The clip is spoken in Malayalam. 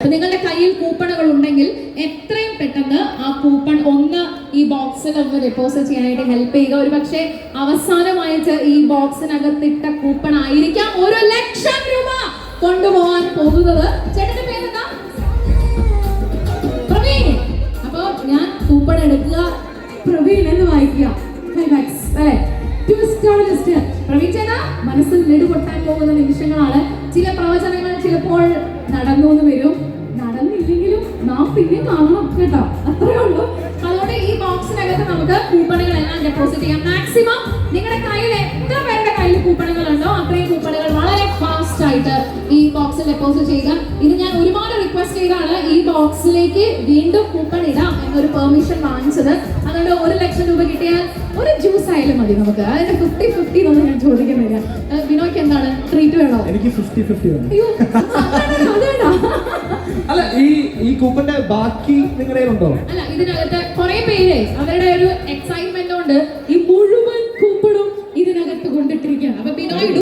നിങ്ങളുടെ കയ്യിൽ കൂപ്പണുകൾ ഉണ്ടെങ്കിൽ എത്രയും പെട്ടെന്ന് ആ കൂപ്പൺ ഒന്ന് ഈ ബോക്സിൽ ഒന്ന് ഡെപ്പോസിറ്റ് ചെയ്യാനായിട്ട് ഹെൽപ്പ് ചെയ്യുക. ഒരു പക്ഷേ അവസാനമായിട്ട് ഈ ബോക്സിനകത്തിട്ട കൂപ്പൺ ആയിരിക്കാം 1,00,000 രൂപ കൊണ്ടുപോകാൻ പോകുന്നത്. ചേട്ടന്റെ പേരെന്താ? പ്രവീൺ. അപ്പൊ ഞാൻ കൂപ്പൺ എടുക്കുക, പ്രവീൺ എന്ന് വായിക്കുക. പ്രവീൺ ചേട്ടാ, മനസ്സിൽ നെടുപൊട്ടാൻ പോകുന്ന നിമിഷങ്ങളാണ്. ചില പ്രവചനങ്ങൾ ചിലപ്പോൾ നടന്നു എന്ന് വരും, നടന്നില്ലെങ്കിലും നാം പിന്നെ കാണണം കേട്ടോ, അത്രേ ഉള്ളൂ. അതുകൊണ്ട് ഈ ബോക്സിനകത്ത് നമുക്ക് കൂപ്പണുകളെല്ലാം ഡെപ്പോസിറ്റ് ചെയ്യാം. മാക്സിമം നിങ്ങളുടെ കയ്യിൽ എത്ര പേരുടെ കയ്യിൽ കൂപ്പണുകൾ ഉണ്ടോ അത്രയും കൂപ്പണുകൾ വളരെ ഫാസ്റ്റ് ആയിട്ട് ഈ ബോക്സിൽ ഡെപ്പോസിറ്റ് ചെയ്യുക. ഇത് ഞാൻ ഒരുപാട് റിക്വസ്റ്റ് ചെയ്താണ് ഈ ബോക്സിലേക്ക് വീണ്ടും കൂപ്പൺ ഇടാം എന്നൊരു പെർമിഷൻ വാങ്ങിച്ചത്. അതുകൊണ്ട് 1,00,000 രൂപ കിട്ടിയാൽ ഒരു ജ്യൂസ് ആയാലും മതി നമുക്ക്. അതിന്റെ 50-50 ഒന്നും ഞാൻ ചോദിക്കുന്നില്ല. വിനോയ്ക്ക് എന്താണ് ട്രീറ്റ് വേണോ? എനിക്ക് 50-50 വേണം. അയ്യോ അതേടാ. അല്ല, ഈ കൂപ്പന്റെ ബാക്കി നിങ്ങളുടെ ഉണ്ടോ? അല്ല, ഇതിനകത്ത് കുറെ പേര് അവരുടെ ഒരു എക്സൈറ്റ്മെന്റ് കൊണ്ട് ഈ